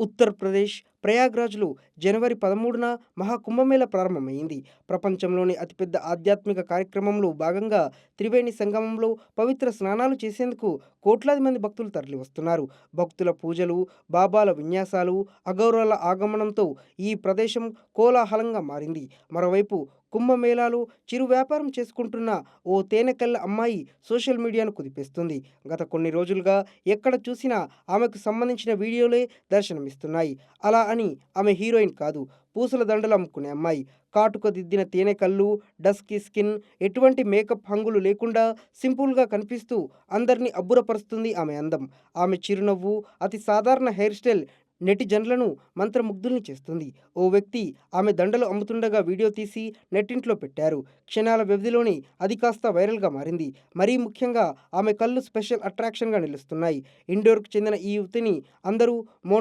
ఉత్తరప్రదేశ్ ప్రయాగ్రాజ్‌లో జనవరి 13న మహాకుంభమేళా ప్రారంభమైంది. ప్రపంచంలోని అతిపెద్ద ఆధ్యాత్మిక కార్యక్రమంలో భాగంగా త్రివేణి సంగమంలో పవిత్ర స్నానాలు చేసేందుకు కోట్లాది మంది భక్తులు తరలివస్తున్నారు. భక్తుల పూజలు, బాబాల విన్యాసాలు, అఘోరాల ఆగమనంతో ఈ ప్రదేశం కోలాహలంగా మారింది. మరోవైపు కుంభమేళాలో చిరు వ్యాపారం చేసుకుంటున్న ఓ తేనెకళ్ళ అమ్మాయి సోషల్ మీడియాను కుదిపేస్తుంది. గత కొన్ని రోజులుగా ఎక్కడ చూసినా ఆమెకు సంబంధించిన వీడియోలే దర్శనమిస్తున్నాయి. అలా అని ఆమె హీరోయిన్ కాదు. పూసల దండలు అమ్ముకునే అమ్మాయి. కాటుక దిద్దిన తేనె కళ్ళు, డస్కీ స్కిన్, ఎటువంటి మేకప్ హంగులు లేకుండా సింపుల్‌గా కనిపిస్తూ అందరిని అబ్బురపరుస్తుంది ఆమె అందం. ఆమె చిరునవ్వు, అతి సాధారణ హెయిర్ స్టైల్ నెటిజన్లను మంత్రముగ్ధుల్ని చేస్తుంది. ఓ వ్యక్తి ఆమె దండలు అమ్ముతుండగా వీడియో తీసి నెట్టింట్లో పెట్టారు. క్షణాల వ్యవధిలోనే అది కాస్త వైరల్‌గా మారింది. మరీ ముఖ్యంగా ఆమె కళ్ళు స్పెషల్ అట్రాక్షన్‌గా నిలుస్తున్నాయి. ఇండోర్‌కు చెందిన ఈ యువతిని అందరూ